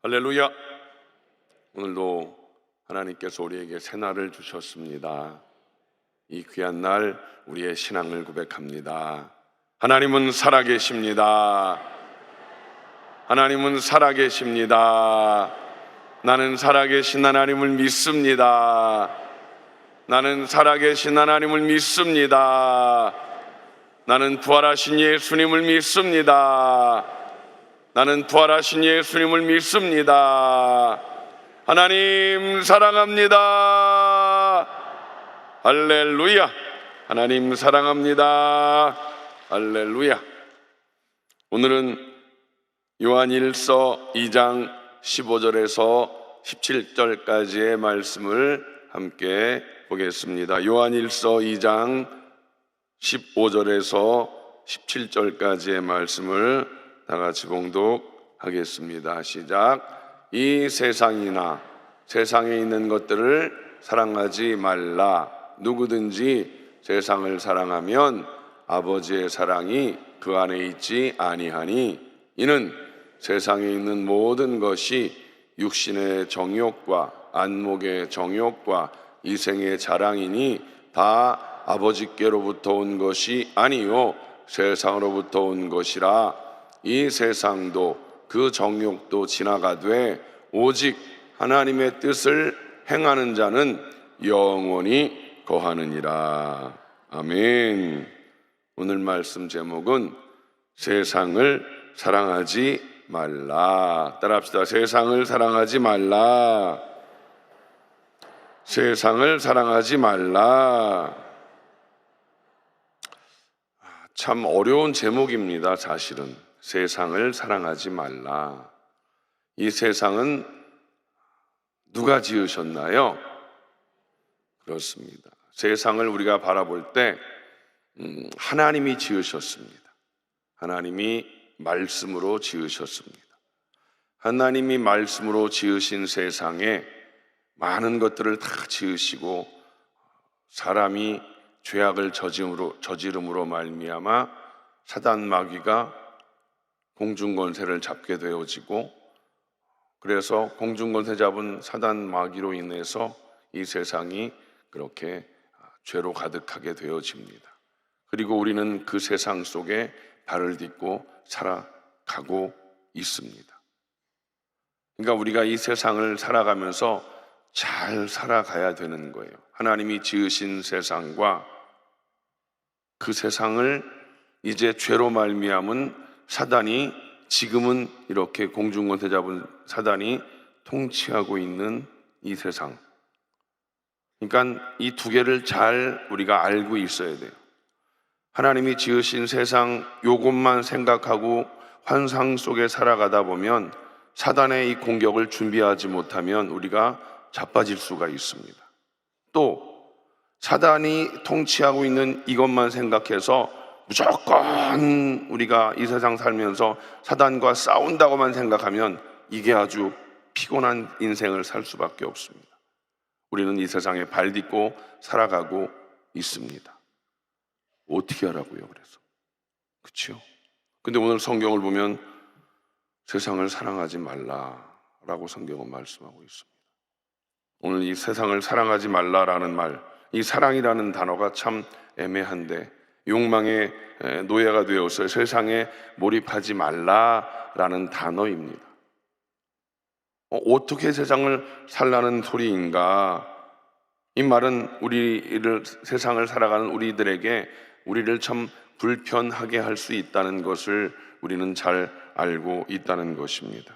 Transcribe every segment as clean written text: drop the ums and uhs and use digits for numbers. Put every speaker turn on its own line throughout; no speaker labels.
할렐루야. 오늘도 하나님께서 우리에게 새날을 주셨습니다. 이 귀한 날 우리의 신앙을 고백합니다. 하나님은 살아계십니다. 하나님은 살아계십니다. 나는 살아계신 하나님을 믿습니다. 나는 살아계신 하나님을 믿습니다. 나는 부활하신 예수님을 믿습니다. 나는 부활하신 예수님을 믿습니다. 하나님 사랑합니다. 할렐루야. 하나님 사랑합니다. 할렐루야. 오늘은 요한일서 2장 15절에서 17절까지의 말씀을 함께 보겠습니다. 요한일서 2장 15절에서 17절까지의 말씀을 다 같이 봉독하겠습니다. 시작. 이 세상이나 세상에 있는 것들을 사랑하지 말라. 누구든지 세상을 사랑하면 아버지의 사랑이 그 안에 있지 아니하니 이는 세상에 있는 모든 것이 육신의 정욕과 안목의 정욕과 이생의 자랑이니 다 아버지께로부터 온 것이 아니요 세상으로부터 온 것이라. 이 세상도 그 정욕도 지나가되 오직 하나님의 뜻을 행하는 자는 영원히 거하느니라. 아멘. 오늘 말씀 제목은 세상을 사랑하지 말라. 따라합시다. 세상을 사랑하지 말라. 세상을 사랑하지 말라. 참 어려운 제목입니다. 사실은 세상을 사랑하지 말라. 이 세상은 누가 지으셨나요? 그렇습니다. 세상을 우리가 바라볼 때 하나님이 지으셨습니다. 하나님이 말씀으로 지으셨습니다. 하나님이 말씀으로 지으신 세상에 많은 것들을 다 지으시고 사람이 죄악을 저지름으로 말미암아 사단 마귀가 공중권세를 잡게 되어지고, 그래서 공중권세 잡은 사단 마귀로 인해서 이 세상이 그렇게 죄로 가득하게 되어집니다. 그리고 우리는 그 세상 속에 발을 딛고 살아가고 있습니다. 그러니까 우리가 이 세상을 살아가면서 잘 살아가야 되는 거예요. 하나님이 지으신 세상과 그 세상을 이제 죄로 말미암은 사단이, 지금은 이렇게 공중권세 잡은 사단이 통치하고 있는 이 세상, 그러니까 이 두 개를 잘 우리가 알고 있어야 돼요. 하나님이 지으신 세상 요것만 생각하고 환상 속에 살아가다 보면 사단의 이 공격을 준비하지 못하면 우리가 자빠질 수가 있습니다. 또 사단이 통치하고 있는 이것만 생각해서 무조건 우리가 이 세상 살면서 사단과 싸운다고만 생각하면 이게 아주 피곤한 인생을 살 수밖에 없습니다. 우리는 이 세상에 발 딛고 살아가고 있습니다. 어떻게 하라고요? 그래서 그렇죠? 근데 오늘 성경을 보면 세상을 사랑하지 말라라고 성경은 말씀하고 있습니다. 오늘 이 세상을 사랑하지 말라라는 말, 이 사랑이라는 단어가 참 애매한데 욕망의 노예가 되어서 세상에 몰입하지 말라라는 단어입니다. 어떻게 세상을 살라는 소리인가? 이 말은 세상을 살아가는 우리들에게 우리를 참 불편하게 할 수 있다는 것을 우리는 잘 알고 있다는 것입니다.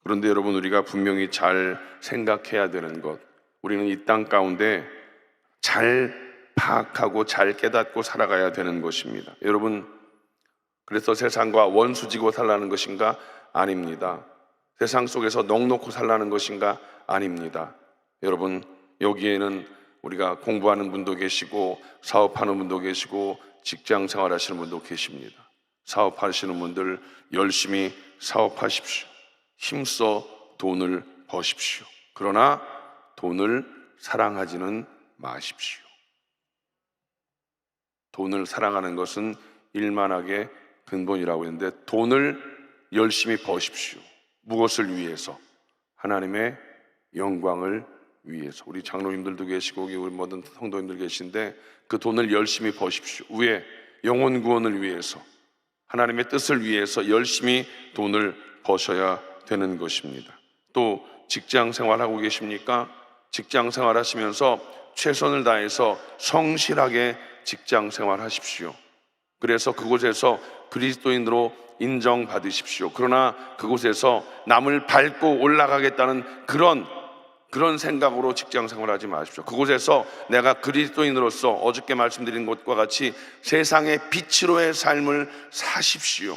그런데 여러분, 우리가 분명히 잘 생각해야 되는 것, 우리는 이 땅 가운데 잘 파악하고 잘 깨닫고 살아가야 되는 것입니다. 여러분, 그래서 세상과 원수지고 살라는 것인가? 아닙니다. 세상 속에서 넋놓고 살라는 것인가? 아닙니다. 여러분, 여기에는 우리가 공부하는 분도 계시고 사업하는 분도 계시고 직장 생활하시는 분도 계십니다. 사업하시는 분들 열심히 사업하십시오. 힘써 돈을 버십시오. 그러나 돈을 사랑하지는 마십시오. 돈을 사랑하는 것은 일만하게 근본이라고 했는데 돈을 열심히 버십시오. 무엇을 위해서? 하나님의 영광을 위해서. 우리 장로님들도 계시고 우리 모든 성도님들 계신데 그 돈을 열심히 버십시오. 위에 영혼 구원을 위해서, 하나님의 뜻을 위해서 열심히 돈을 버셔야 되는 것입니다. 또 직장 생활하고 계십니까? 직장 생활하시면서 최선을 다해서 성실하게 직장 생활하십시오. 그래서 그곳에서 그리스도인으로 인정받으십시오. 그러나 그곳에서 남을 밟고 올라가겠다는 그런 생각으로 직장 생활하지 마십시오. 그곳에서 내가 그리스도인으로서 어저께 말씀드린 것과 같이 세상의 빛으로의 삶을 사십시오.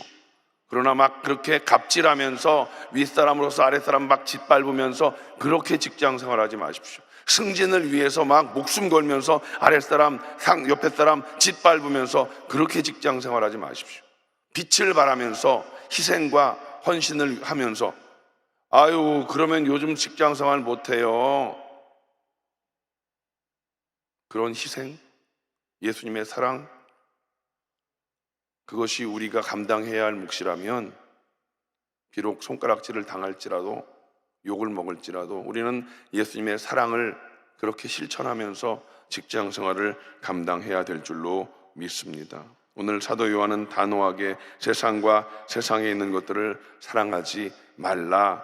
그러나 막 그렇게 갑질하면서 윗사람으로서 아랫사람 막 짓밟으면서 그렇게 직장 생활하지 마십시오. 승진을 위해서 막 목숨 걸면서 아랫사람, 옆에 사람 짓밟으면서 그렇게 직장 생활하지 마십시오. 빛을 발하면서 희생과 헌신을 하면서, 아유 그러면 요즘 직장 생활 못해요. 그런 희생, 예수님의 사랑, 그것이 우리가 감당해야 할 몫이라면 비록 손가락질을 당할지라도 욕을 먹을지라도 우리는 예수님의 사랑을 그렇게 실천하면서 직장 생활을 감당해야 될 줄로 믿습니다. 오늘 사도 요한은 단호하게 세상과 세상에 있는 것들을 사랑하지 말라.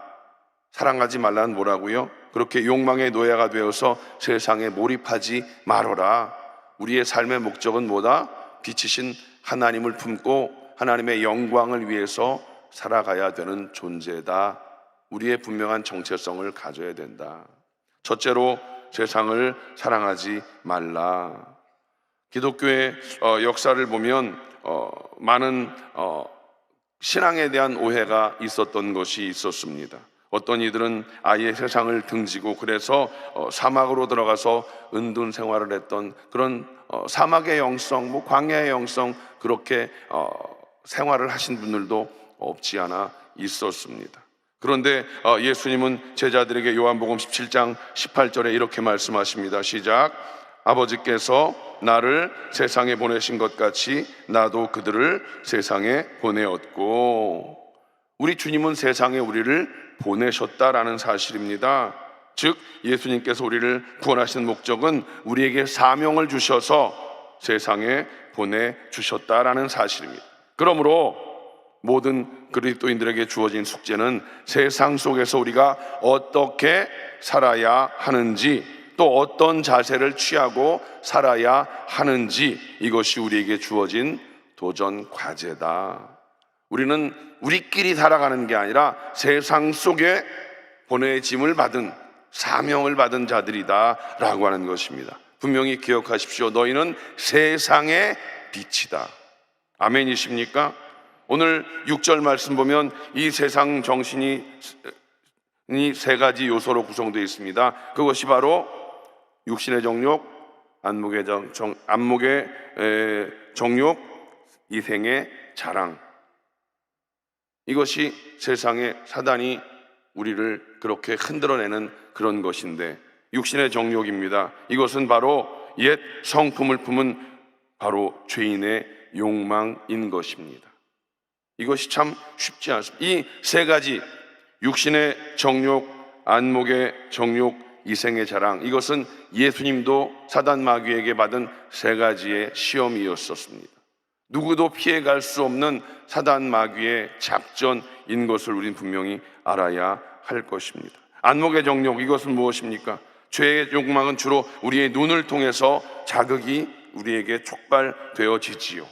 사랑하지 말라는 뭐라고요? 그렇게 욕망의 노예가 되어서 세상에 몰입하지 말어라. 우리의 삶의 목적은 뭐다? 빛이신 하나님을 품고 하나님의 영광을 위해서 살아가야 되는 존재다. 우리의 분명한 정체성을 가져야 된다. 첫째로 세상을 사랑하지 말라. 기독교의 역사를 보면 많은 신앙에 대한 오해가 있었던 것이 있었습니다. 어떤 이들은 아예 세상을 등지고 그래서 사막으로 들어가서 은둔 생활을 했던 그런 사막의 영성, 광야의 영성, 그렇게 생활을 하신 분들도 없지 않아 있었습니다. 그런데 예수님은 제자들에게 요한복음 17장 18절에 이렇게 말씀하십니다. 시작. 아버지께서 나를 세상에 보내신 것 같이 나도 그들을 세상에 보내었고, 우리 주님은 세상에 우리를 보내셨다라는 사실입니다. 즉 예수님께서 우리를 구원하신 목적은 우리에게 사명을 주셔서 세상에 보내주셨다라는 사실입니다. 그러므로 모든 그리스도인들에게 주어진 숙제는 세상 속에서 우리가 어떻게 살아야 하는지, 또 어떤 자세를 취하고 살아야 하는지, 이것이 우리에게 주어진 도전 과제다. 우리는 우리끼리 살아가는 게 아니라 세상 속에 보내짐을 받은, 사명을 받은 자들이다 라고 하는 것입니다. 분명히 기억하십시오. 너희는 세상의 빛이다. 아멘이십니까? 오늘 6절 말씀 보면 이 세상 정신이 세 가지 요소로 구성되어 있습니다. 그것이 바로 육신의 정욕, 안목의 정욕, 이생의 자랑. 이것이 세상의 사단이 우리를 그렇게 흔들어내는 그런 것인데, 육신의 정욕입니다. 이것은 바로 옛 성품을 품은 바로 죄인의 욕망인 것입니다. 이것이 참 쉽지 않습니다. 이 세 가지, 육신의 정욕, 안목의 정욕, 이생의 자랑, 이것은 예수님도 사단 마귀에게 받은 세 가지의 시험이었었습니다. 누구도 피해갈 수 없는 사단 마귀의 작전인 것을 우리는 분명히 알아야 할 것입니다. 안목의 정욕, 이것은 무엇입니까? 죄의 욕망은 주로 우리의 눈을 통해서 자극이 우리에게 촉발되어지지요.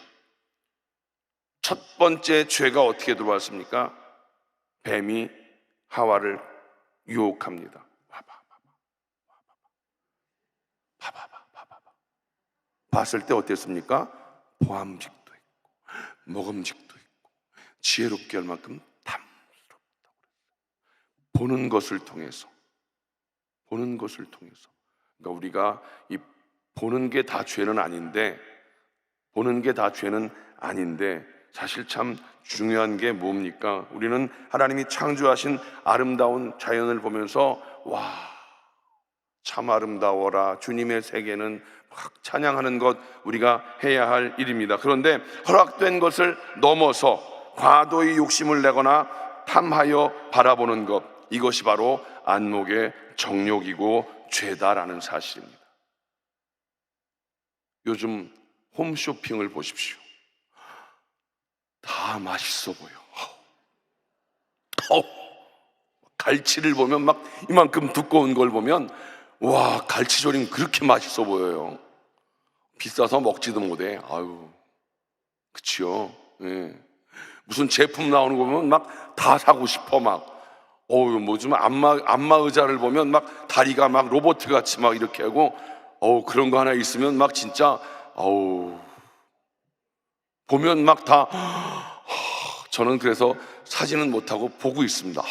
첫 번째 죄가 어떻게 들어왔습니까? 뱀이 하와를 유혹합니다. 봤을 때 어땠습니까? 보암직도 있고 먹음직도 있고 지혜롭게 할 만큼 탐스럽다고 그랬어요. 보는 것을 통해서. 그러니까 우리가 이 보는 게 다 죄는 아닌데 사실 참 중요한 게 뭡니까? 우리는 하나님이 창조하신 아름다운 자연을 보면서 와, 참 아름다워라, 주님의 세계는 막 찬양하는 것, 우리가 해야 할 일입니다. 그런데 허락된 것을 넘어서 과도의 욕심을 내거나 탐하여 바라보는 것, 이것이 바로 안목의 정욕이고 죄다라는 사실입니다. 요즘 홈쇼핑을 보십시오. 다 맛있어 보여. 갈치를 보면 막 이만큼 두꺼운 걸 보면 와, 갈치조림 그렇게 맛있어 보여요. 비싸서 먹지도 못해. 아유, 그치요. 예. 무슨 제품 나오는 거 보면 막 다 사고 싶어. 막 뭐 좀 안마 의자를 보면 막 다리가 막 로봇 같이 막 이렇게 하고 그런 거 하나 있으면 막 진짜 보면 막 다 저는 그래서 사진은 못하고 보고 있습니다.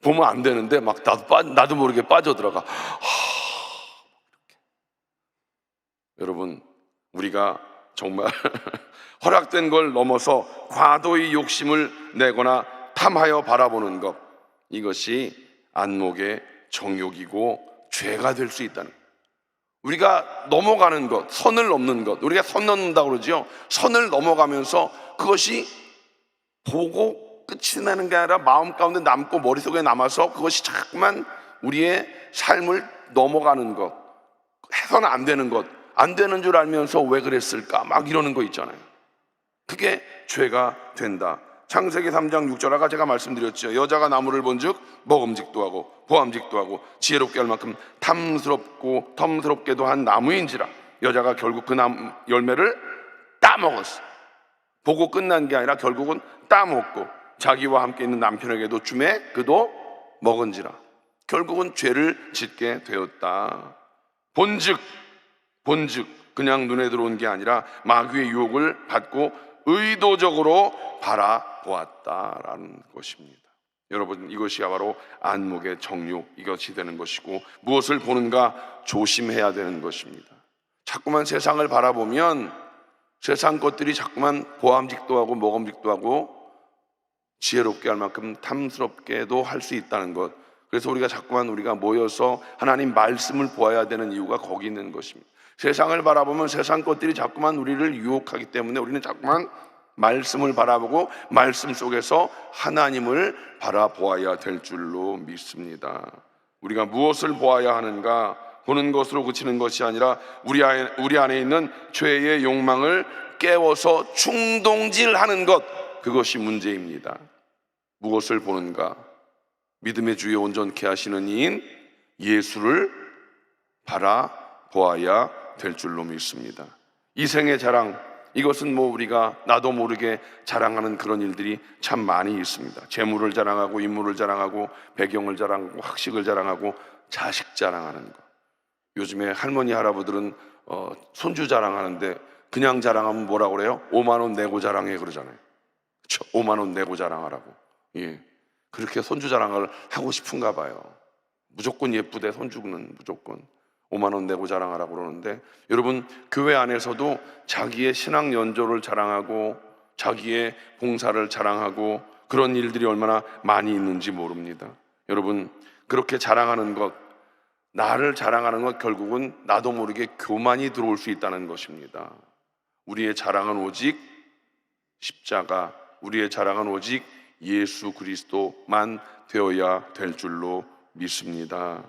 보면 안 되는데 막 나도 모르게 빠져들어가. 여러분, 우리가 정말 허락된 걸 넘어서 과도의 욕심을 내거나 탐하여 바라보는 것, 이것이 안목의 정욕이고 죄가 될 수 있다는 것. 우리가 넘어가는 것, 선을 넘는 것, 우리가 선 넘는다고 그러죠. 선을 넘어가면서 그것이 보고 끝이 나는 게 아니라 마음 가운데 남고 머릿속에 남아서 그것이 자꾸만 우리의 삶을 넘어가는 것, 해서는 안 되는 것, 안 되는 줄 알면서 왜 그랬을까 막 이러는 거 있잖아요. 그게 죄가 된다. 창세기 3장 6절 아까 제가 말씀드렸죠. 여자가 나무를 본즉 먹음직도 하고 보암직도 하고 지혜롭게 할 만큼 탐스럽고 텀스럽게도 한 나무인지라. 여자가 결국 그 나무 열매를 따먹었어. 보고 끝난 게 아니라 결국은 따먹고 자기와 함께 있는 남편에게도 주매 그도 먹은지라. 결국은 죄를 짓게 되었다. 본즉 그냥 눈에 들어온 게 아니라 마귀의 유혹을 받고 의도적으로 바라보았다라는 것입니다. 여러분, 이것이 바로 안목의 정욕, 이것이 되는 것이고, 무엇을 보는가 조심해야 되는 것입니다. 자꾸만 세상을 바라보면 세상 것들이 자꾸만 보암직도 하고 먹음직도 하고 지혜롭게 할 만큼 탐스럽게도 할 수 있다는 것. 그래서 우리가 모여서 하나님 말씀을 보아야 되는 이유가 거기 있는 것입니다. 세상을 바라보면 세상 것들이 자꾸만 우리를 유혹하기 때문에 우리는 자꾸만 말씀을 바라보고 말씀 속에서 하나님을 바라보아야 될 줄로 믿습니다. 우리가 무엇을 보아야 하는가? 보는 것으로 그치는 것이 아니라 우리 안에 있는 죄의 욕망을 깨워서 충동질하는 것, 그것이 문제입니다. 무엇을 보는가? 믿음의 주에 온전케 하시는 이인 예수를 바라보아야 될 줄로 믿습니다. 이생의 자랑, 이것은 우리가 나도 모르게 자랑하는 그런 일들이 참 많이 있습니다. 재물을 자랑하고 인물을 자랑하고 배경을 자랑하고 학식을 자랑하고 자식 자랑하는 것. 요즘에 할머니 할아버들은 손주 자랑하는데 그냥 자랑하면 뭐라고 그래요? 5만 원 내고 자랑해 그러잖아요. 그렇죠? 5만 원 내고 자랑하라고. 예, 그렇게 손주 자랑을 하고 싶은가 봐요. 무조건 예쁘대 손주는 무조건 5만 원 내고 자랑하라고 그러는데, 여러분, 교회 안에서도 자기의 신앙 연조를 자랑하고 자기의 봉사를 자랑하고 그런 일들이 얼마나 많이 있는지 모릅니다. 여러분, 그렇게 자랑하는 것, 나를 자랑하는 것, 결국은 나도 모르게 교만이 들어올 수 있다는 것입니다. 우리의 자랑은 오직 십자가, 우리의 자랑은 오직 예수 그리스도만 되어야 될 줄로 믿습니다.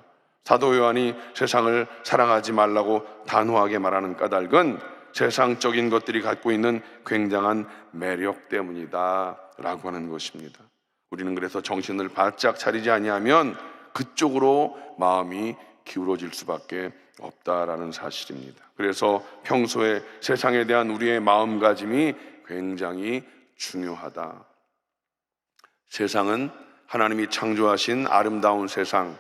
사도 요한이 세상을 사랑하지 말라고 단호하게 말하는 까닭은 세상적인 것들이 갖고 있는 굉장한 매력 때문이다 라고 하는 것입니다. 우리는 그래서 정신을 바짝 차리지 아니하면 그쪽으로 마음이 기울어질 수밖에 없다라는 사실입니다. 그래서 평소에 세상에 대한 우리의 마음가짐이 굉장히 중요하다. 세상은 하나님이 창조하신 아름다운 세상,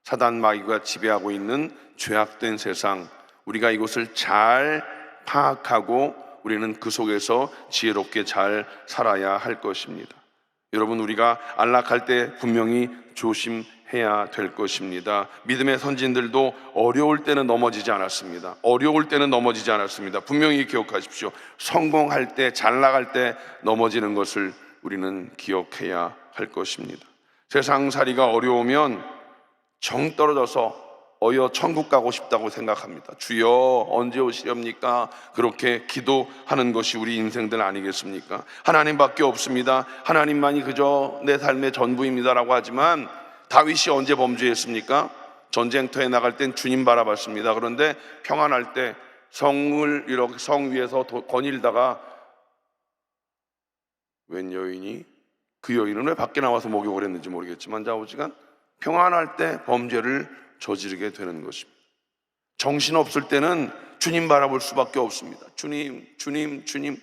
사단 마귀가 지배하고 있는 죄악된 세상, 우리가 이것을 잘 파악하고 우리는 그 속에서 지혜롭게 잘 살아야 할 것입니다. 여러분, 우리가 안락할 때 분명히 조심해야 될 것입니다. 믿음의 선진들도 어려울 때는 넘어지지 않았습니다. 어려울 때는 넘어지지 않았습니다. 분명히 기억하십시오. 성공할 때, 잘 나갈 때 넘어지는 것을 우리는 기억해야 할 것입니다. 세상살이가 어려우면 정 떨어져서 어여 천국 가고 싶다고 생각합니다. 주여 언제 오시렵니까? 그렇게 기도하는 것이 우리 인생들 아니겠습니까? 하나님밖에 없습니다. 하나님만이 그저 내 삶의 전부입니다라고 하지만 다윗이 언제 범죄했습니까? 전쟁터에 나갈 땐 주님 바라봤습니다. 그런데 평안할 때 성을 이렇게 성 위에서 거닐다가 웬 여인이, 그 여인은 왜 밖에 나와서 목욕을 했는지 모르겠지만 좌우지간 평안할 때 범죄를 저지르게 되는 것입니다. 정신없을 때는 주님 바라볼 수밖에 없습니다. 주님, 주님, 주님.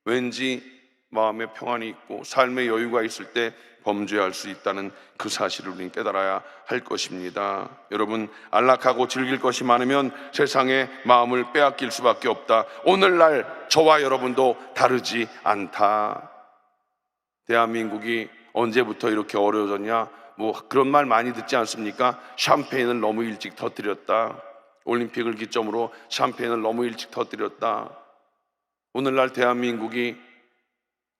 왠지 마음에 평안이 있고 삶의 여유가 있을 때 범죄할 수 있다는 그 사실을 우리는 깨달아야 할 것입니다. 여러분, 안락하고 즐길 것이 많으면 세상에 마음을 빼앗길 수밖에 없다. 오늘날 저와 여러분도 다르지 않다. 대한민국이 언제부터 이렇게 어려워졌냐? 뭐 그런 말 많이 듣지 않습니까? 샴페인을 너무 일찍 터뜨렸다. 올림픽을 기점으로 샴페인을 너무 일찍 터뜨렸다. 오늘날 대한민국이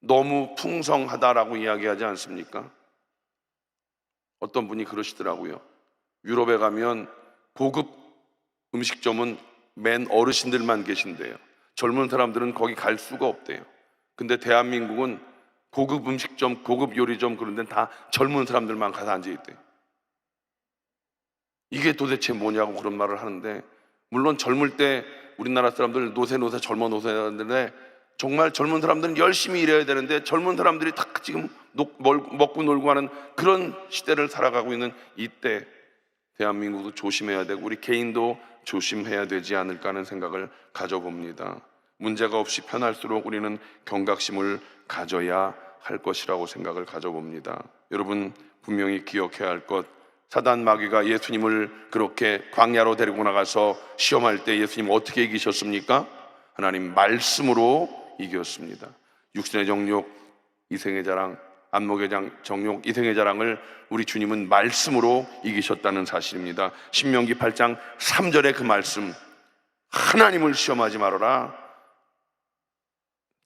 너무 풍성하다라고 이야기하지 않습니까? 어떤 분이 그러시더라고요. 유럽에 가면 고급 음식점은 맨 어르신들만 계신대요. 젊은 사람들은 거기 갈 수가 없대요. 근데 대한민국은 고급 음식점, 고급 요리점 그런 데는 다 젊은 사람들만 가서 앉아있대요. 이게 도대체 뭐냐고 그런 말을 하는데, 물론 젊을 때 우리나라 사람들 노세 젊어 노세하는데 정말 젊은 사람들은 열심히 일해야 되는데 젊은 사람들이 다 지금 먹고 놀고 하는 그런 시대를 살아가고 있는 이때 대한민국도 조심해야 되고 우리 개인도 조심해야 되지 않을까 하는 생각을 가져봅니다. 문제가 없이 편할수록 우리는 경각심을 가져야 할 것이라고 생각을 가져봅니다. 여러분, 분명히 기억해야 할 것, 사단 마귀가 예수님을 그렇게 광야로 데리고 나가서 시험할 때 예수님 어떻게 이기셨습니까? 하나님 말씀으로 이겼습니다. 육신의 정욕, 이생의 자랑, 안목의 정욕, 이생의 자랑을 우리 주님은 말씀으로 이기셨다는 사실입니다. 신명기 8장 3절의 그 말씀, 하나님을 시험하지 말아라.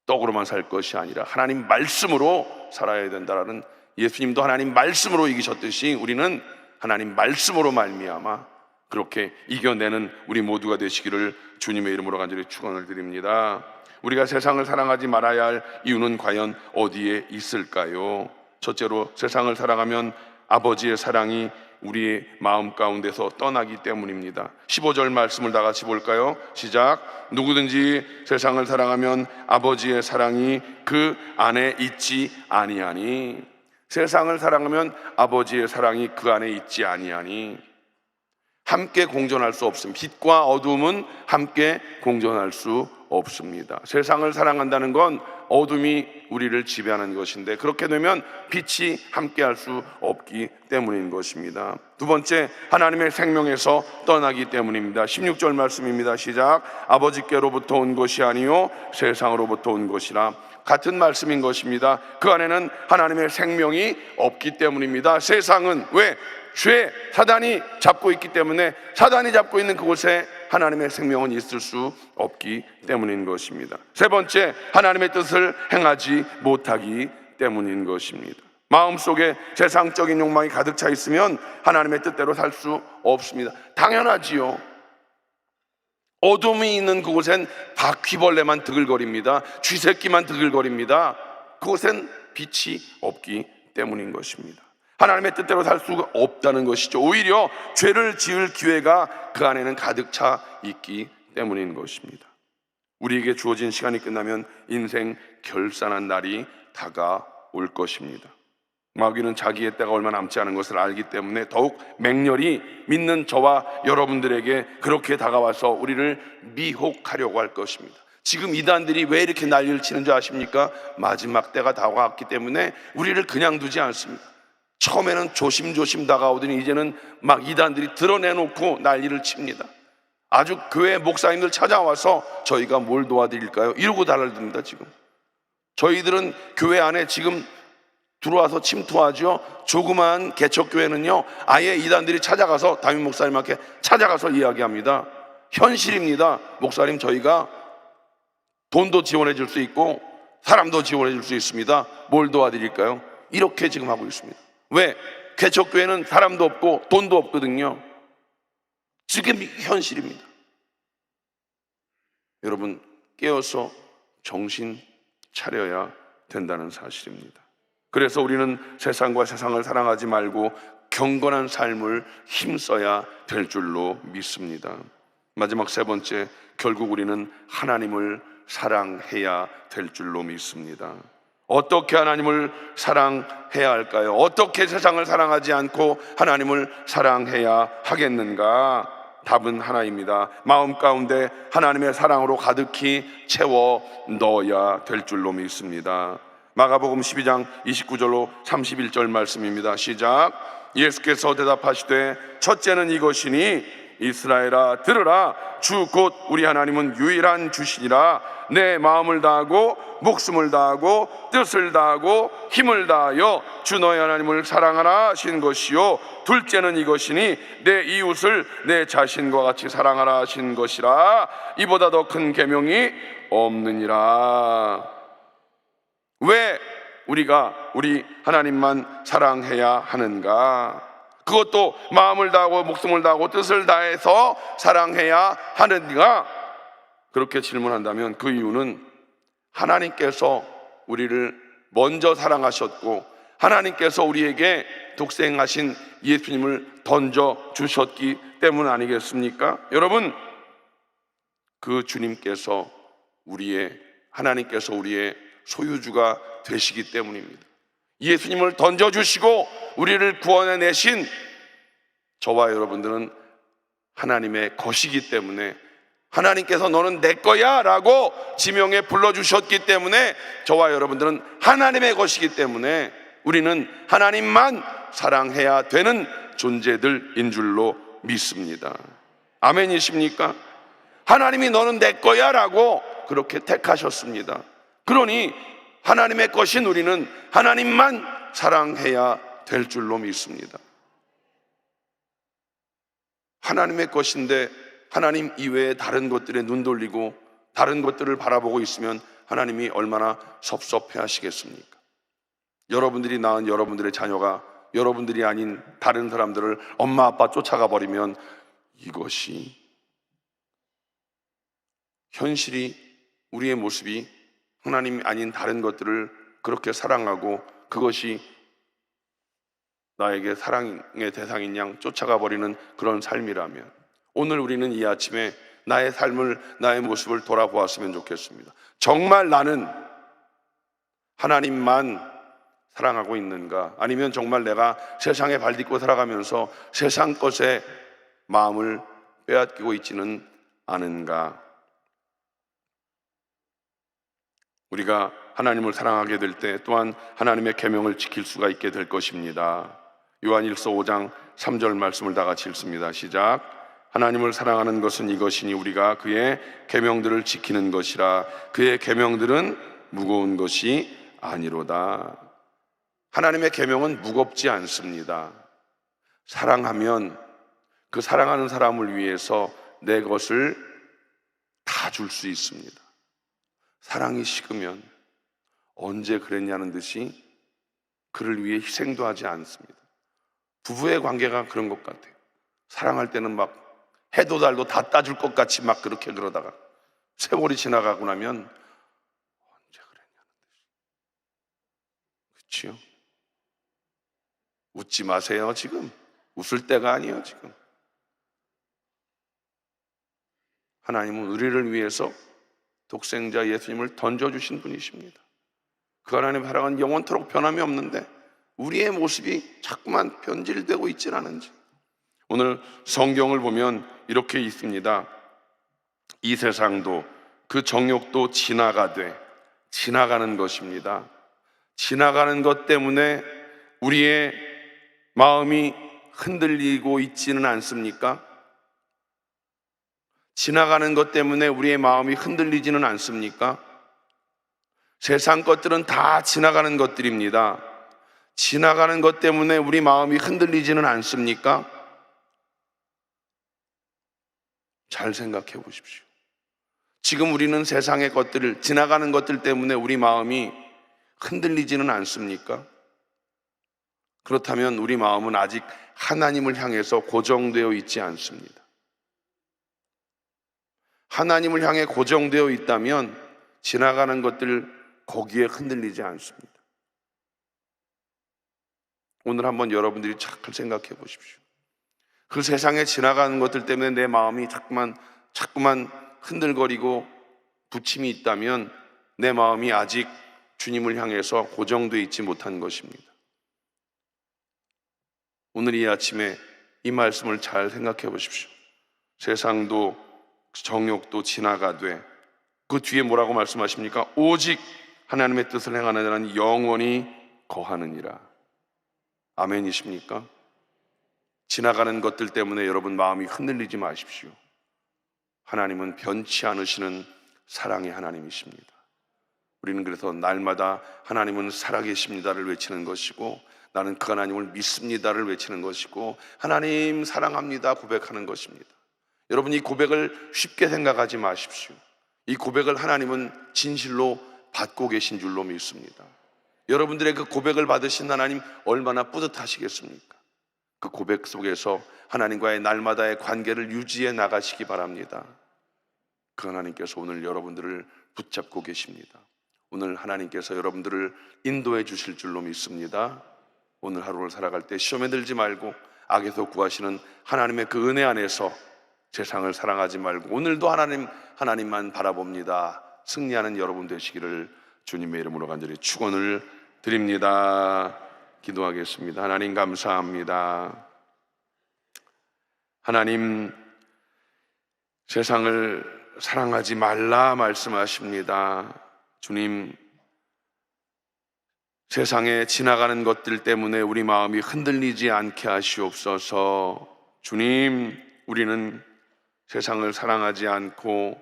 떡으로만 살 것이 아니라 하나님 말씀으로 살아야 된다라는, 예수님도 하나님 말씀으로 이기셨듯이 우리는 하나님 말씀으로 말미암아 그렇게 이겨내는 우리 모두가 되시기를 주님의 이름으로 간절히 축원을 드립니다. 우리가 세상을 사랑하지 말아야 할 이유는 과연 어디에 있을까요? 첫째로, 세상을 사랑하면 아버지의 사랑이 우리의 마음 가운데서 떠나기 때문입니다. 15절 말씀을 다 같이 볼까요? 시작. 누구든지 세상을 사랑하면 아버지의 사랑이 그 안에 있지 아니하니. 세상을 사랑하면 아버지의 사랑이 그 안에 있지 아니하니. 함께 공존할 수 없습니다. 빛과 어둠은 함께 공존할 수 없습니다. 세상을 사랑한다는 건 어둠이 우리를 지배하는 것인데, 그렇게 되면 빛이 함께할 수 없기 때문인 것입니다. 두 번째, 하나님의 생명에서 떠나기 때문입니다. 16절 말씀입니다. 시작. 아버지께로부터 온 것이 아니요 세상으로부터 온 것이라. 같은 말씀인 것입니다. 그 안에는 하나님의 생명이 없기 때문입니다. 세상은 왜? 죄, 사단이 잡고 있기 때문에, 사단이 잡고 있는 그곳에 하나님의 생명은 있을 수 없기 때문인 것입니다. 세 번째, 하나님의 뜻을 행하지 못하기 때문인 것입니다. 마음속에 세상적인 욕망이 가득 차 있으면 하나님의 뜻대로 살 수 없습니다. 당연하지요. 어둠이 있는 그곳엔 바퀴벌레만 드글거립니다. 쥐새끼만 드글거립니다. 그곳엔 빛이 없기 때문인 것입니다. 하나님의 뜻대로 살 수가 없다는 것이죠. 오히려 죄를 지을 기회가 그 안에는 가득 차 있기 때문인 것입니다. 우리에게 주어진 시간이 끝나면 인생 결산한 날이 다가올 것입니다. 마귀는 자기의 때가 얼마 남지 않은 것을 알기 때문에 더욱 맹렬히 믿는 저와 여러분들에게 그렇게 다가와서 우리를 미혹하려고 할 것입니다. 지금 이단들이 왜 이렇게 난리를 치는지 아십니까? 마지막 때가 다가왔기 때문에 우리를 그냥 두지 않습니다. 처음에는 조심조심 다가오더니 이제는 막 이단들이 드러내놓고 난리를 칩니다. 아주 교회 목사님들 찾아와서 저희가 뭘 도와드릴까요? 이러고 달라듭니다. 지금 저희들은 교회 안에 지금 들어와서 침투하죠. 조그만 개척교회는요, 아예 이단들이 찾아가서 담임 목사님한테 찾아가서 이야기합니다. 현실입니다. 목사님, 저희가 돈도 지원해 줄 수 있고 사람도 지원해 줄 수 있습니다. 뭘 도와드릴까요? 이렇게 지금 하고 있습니다. 왜? 개척교회는 사람도 없고 돈도 없거든요. 지금 현실입니다. 여러분, 깨어서 정신 차려야 된다는 사실입니다. 그래서 우리는 세상과 세상을 사랑하지 말고 경건한 삶을 힘써야 될 줄로 믿습니다. 마지막 세 번째, 결국 우리는 하나님을 사랑해야 될 줄로 믿습니다. 어떻게 하나님을 사랑해야 할까요? 어떻게 세상을 사랑하지 않고 하나님을 사랑해야 하겠는가? 답은 하나입니다. 마음 가운데 하나님의 사랑으로 가득히 채워 넣어야 될 줄로 믿습니다. 마가복음 12장 29절로 31절 말씀입니다. 시작. 예수께서 대답하시되 첫째는 이것이니 이스라엘아 들으라. 주 곧 우리 하나님은 유일한 주시니라. 내 마음을 다하고 목숨을 다하고 뜻을 다하고 힘을 다하여 주 너의 하나님을 사랑하라 하신 것이요, 둘째는 이것이니 내 이웃을 내 자신과 같이 사랑하라 하신 것이라. 이보다 더 큰 계명이 없느니라. 왜 우리가 우리 하나님만 사랑해야 하는가? 그것도 마음을 다하고 목숨을 다하고 뜻을 다해서 사랑해야 하는가? 그렇게 질문한다면 그 이유는 하나님께서 우리를 먼저 사랑하셨고 하나님께서 우리에게 독생하신 예수님을 던져주셨기 때문 아니겠습니까? 여러분, 그 주님께서 하나님께서 우리의 소유주가 되시기 때문입니다. 예수님을 던져주시고 우리를 구원해내신 저와 여러분들은 하나님의 것이기 때문에, 하나님께서 너는 내 거야 라고 지명해 불러주셨기 때문에 저와 여러분들은 하나님의 것이기 때문에 우리는 하나님만 사랑해야 되는 존재들인 줄로 믿습니다. 아멘이십니까? 하나님이 너는 내 거야 라고 그렇게 택하셨습니다. 그러니 하나님의 것인 우리는 하나님만 사랑해야 될 줄로 믿습니다. 하나님의 것인데 하나님 이외에 다른 것들에 눈 돌리고 다른 것들을 바라보고 있으면 하나님이 얼마나 섭섭해 하시겠습니까? 여러분들이 낳은 여러분들의 자녀가 여러분들이 아닌 다른 사람들을 엄마 아빠 쫓아가 버리면 이것이 현실이, 우리의 모습이 하나님이 아닌 다른 것들을 그렇게 사랑하고 그것이 나에게 사랑의 대상인 양 쫓아가 버리는 그런 삶이라면, 오늘 우리는 이 아침에 나의 삶을, 나의 모습을 돌아보았으면 좋겠습니다. 정말 나는 하나님만 사랑하고 있는가? 아니면 정말 내가 세상에 발딛고 살아가면서 세상 것에 마음을 빼앗기고 있지는 않은가? 우리가 하나님을 사랑하게 될 때 또한 하나님의 계명을 지킬 수가 있게 될 것입니다. 요한일서 5장 3절 말씀을 다 같이 읽습니다. 시작. 하나님을 사랑하는 것은 이것이니 우리가 그의 계명들을 지키는 것이라. 그의 계명들은 무거운 것이 아니로다. 하나님의 계명은 무겁지 않습니다. 사랑하면 그 사랑하는 사람을 위해서 내 것을 다 줄 수 있습니다. 사랑이 식으면 언제 그랬냐는 듯이 그를 위해 희생도 하지 않습니다. 부부의 관계가 그런 것 같아요. 사랑할 때는 막 해도 달도 다 따줄 것 같이 막 그렇게 그러다가 세월이 지나가고 나면 언제 그랬냐는 듯이. 그렇지요? 웃지 마세요. 지금 웃을 때가 아니에요. 지금 하나님은 우리를 위해서 독생자 예수님을 던져주신 분이십니다. 그 하나님의 사랑은 영원토록 변함이 없는데 우리의 모습이 자꾸만 변질되고 있질 않은지. 오늘 성경을 보면 이렇게 있습니다. 이 세상도 그 정욕도 지나가는 것입니다. 지나가는 것 때문에 우리의 마음이 흔들리고 있지는 않습니까? 지나가는 것 때문에 우리의 마음이 흔들리지는 않습니까? 세상 것들은 다 지나가는 것들입니다. 지나가는 것 때문에 우리 마음이 흔들리지는 않습니까? 잘 생각해 보십시오. 지금 우리는 세상의 것들을, 지나가는 것들 때문에 우리 마음이 흔들리지는 않습니까? 그렇다면 우리 마음은 아직 하나님을 향해서 고정되어 있지 않습니다. 하나님을 향해 고정되어 있다면 지나가는 것들 거기에 흔들리지 않습니다. 오늘 한번 여러분들이 잘 생각해 보십시오. 그 세상에 지나가는 것들 때문에 내 마음이 자꾸만 흔들거리고 부침이 있다면 내 마음이 아직 주님을 향해서 고정되어 있지 못한 것입니다. 오늘 이 아침에 이 말씀을 잘 생각해 보십시오. 세상도 정욕도 지나가되 그 뒤에 뭐라고 말씀하십니까? 오직 하나님의 뜻을 행하는 자는 영원히 거하느니라. 아멘이십니까? 지나가는 것들 때문에 여러분 마음이 흔들리지 마십시오. 하나님은 변치 않으시는 사랑의 하나님이십니다. 우리는 그래서 날마다 하나님은 살아계십니다를 외치는 것이고, 나는 그 하나님을 믿습니다를 외치는 것이고, 하나님 사랑합니다 고백하는 것입니다. 여러분, 이 고백을 쉽게 생각하지 마십시오. 이 고백을 하나님은 진실로 받고 계신 줄로 믿습니다. 여러분들의 그 고백을 받으신 하나님 얼마나 뿌듯하시겠습니까? 그 고백 속에서 하나님과의 날마다의 관계를 유지해 나가시기 바랍니다. 그 하나님께서 오늘 여러분들을 붙잡고 계십니다. 오늘 하나님께서 여러분들을 인도해 주실 줄로 믿습니다. 오늘 하루를 살아갈 때 시험에 들지 말고 악에서 구하시는 하나님의 그 은혜 안에서 세상을 사랑하지 말고 오늘도 하나님만 바라봅니다. 승리하는 여러분 되시기를 주님의 이름으로 간절히 축원을 드립니다. 기도하겠습니다. 하나님 감사합니다. 하나님, 세상을 사랑하지 말라 말씀하십니다. 주님, 세상에 지나가는 것들 때문에 우리 마음이 흔들리지 않게 하시옵소서. 주님, 우리는 세상을 사랑하지 않고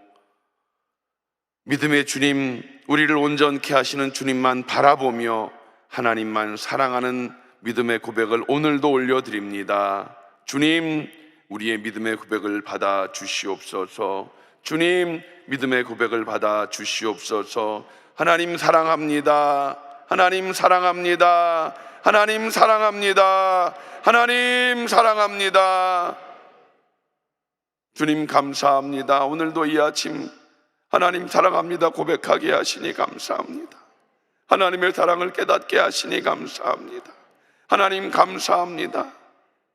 믿음의 주님, 우리를 온전케 하시는 주님만 바라보며 하나님만 사랑하는 믿음의 고백을 오늘도 올려드립니다. 주님, 우리의 믿음의 고백을 받아 주시옵소서. 주님, 믿음의 고백을 받아 주시옵소서. 하나님 사랑합니다. 하나님 사랑합니다. 하나님 사랑합니다. 하나님 사랑합니다. 주님 감사합니다. 오늘도 이 아침 하나님 사랑합니다 고백하게 하시니 감사합니다. 하나님의 사랑을 깨닫게 하시니 감사합니다. 하나님 감사합니다.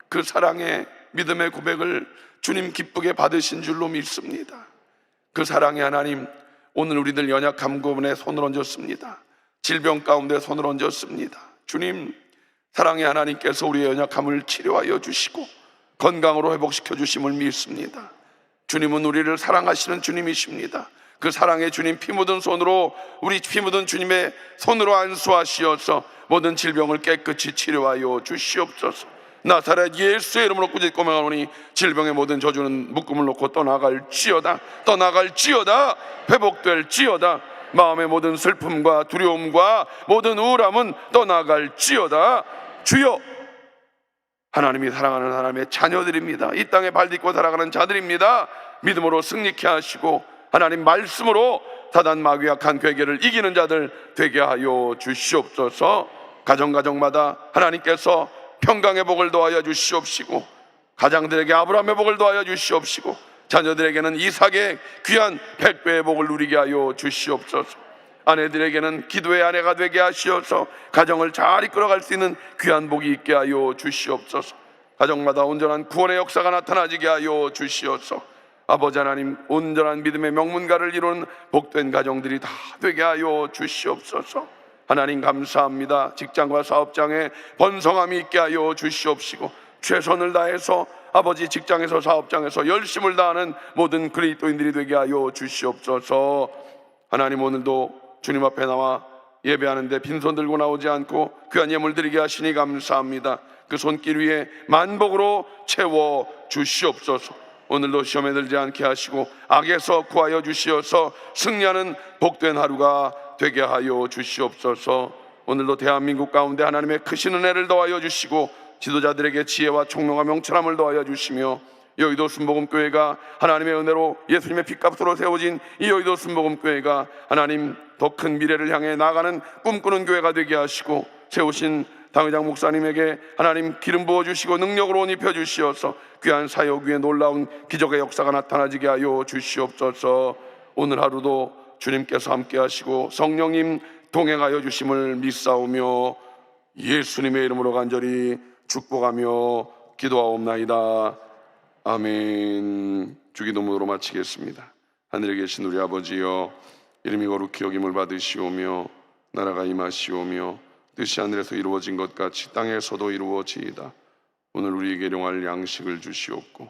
그 사랑의 믿음의 고백을 주님 기쁘게 받으신 줄로 믿습니다. 그 사랑의 하나님, 오늘 우리들 연약함 가운데 손을 얹었습니다. 질병 가운데 손을 얹었습니다. 주님, 사랑의 하나님께서 우리의 연약함을 치료하여 주시고 건강으로 회복시켜 주심을 믿습니다. 주님은 우리를 사랑하시는 주님이십니다. 그 사랑의 주님 피 묻은 손으로, 우리 피 묻은 주님의 손으로 안수하시어서 모든 질병을 깨끗이 치료하여 주시옵소서. 나사렛 예수의 이름으로 꾸짖고 명하노니 질병의 모든 저주는 묶음을 놓고 떠나갈지어다. 떠나갈지어다. 회복될지어다. 마음의 모든 슬픔과 두려움과 모든 우울함은 떠나갈지어다. 주여, 하나님이 사랑하는 하나님의 자녀들입니다. 이 땅에 발딛고 살아가는 자들입니다. 믿음으로 승리케 하시고 하나님 말씀으로 사단 마귀 악한 괴계를 이기는 자들 되게 하여 주시옵소서. 가정마다 하나님께서 평강의 복을 더하여 주시옵시고, 가장들에게 아브라함의 복을 더하여 주시옵시고, 자녀들에게는 이삭의 귀한 100배의 복을 누리게 하여 주시옵소서. 아내들에게는 기도의 아내가 되게 하시어서 가정을 잘 이끌어갈 수 있는 귀한 복이 있게 하여 주시옵소서. 가정마다 온전한 구원의 역사가 나타나지게 하여 주시옵소서. 아버지 하나님, 온전한 믿음의 명문가를 이루는 복된 가정들이 다 되게 하여 주시옵소서. 하나님 감사합니다. 직장과 사업장에 번성함이 있게 하여 주시옵시고, 최선을 다해서 아버지 직장에서 사업장에서 열심을 다하는 모든 그리스도인들이 되게 하여 주시옵소서. 하나님, 오늘도 주님 앞에 나와 예배하는데 빈손 들고 나오지 않고 귀한 예물 드리게 하시니 감사합니다. 그 손길 위에 만복으로 채워 주시옵소서. 오늘도 시험에 들지 않게 하시고 악에서 구하여 주시어서 승리하는 복된 하루가 되게 하여 주시옵소서. 오늘도 대한민국 가운데 하나님의 크신 은혜를 더하여 주시고 지도자들에게 지혜와 총명과 명철함을 더하여 주시며, 여의도 순복음교회가 하나님의 은혜로 예수님의 핏값으로 세워진 이 여의도 순복음교회가 하나님 더 큰 미래를 향해 나아가는 꿈꾸는 교회가 되게 하시고, 세우신 당회장 목사님에게 하나님 기름 부어주시고 능력으로 옷 입혀주시어서 귀한 사역 위에 놀라운 기적의 역사가 나타나지게 하여 주시옵소서. 오늘 하루도 주님께서 함께 하시고 성령님 동행하여 주심을 믿사오며 예수님의 이름으로 간절히 축복하며 기도하옵나이다. 아멘. 주기도문으로 마치겠습니다. 하늘에 계신 우리 아버지여, 이름이 거룩히 여김을 받으시오며 나라가 임하시오며 뜻이 하늘에서 이루어진 것 같이 땅에서도 이루어지이다. 오늘 우리에게 일용할 양식을 주시옵고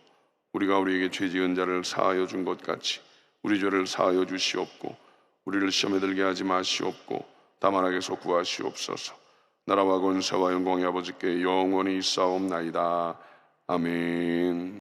우리가 우리에게 죄 지은 자를 사하여 준 것 같이 우리 죄를 사하여 주시옵고 우리를 시험에 들게 하지 마시옵고 다만 악에서 구하시옵소서. 나라와 권세와 영광이 아버지께 영원히 있사옵나이다. 아멘.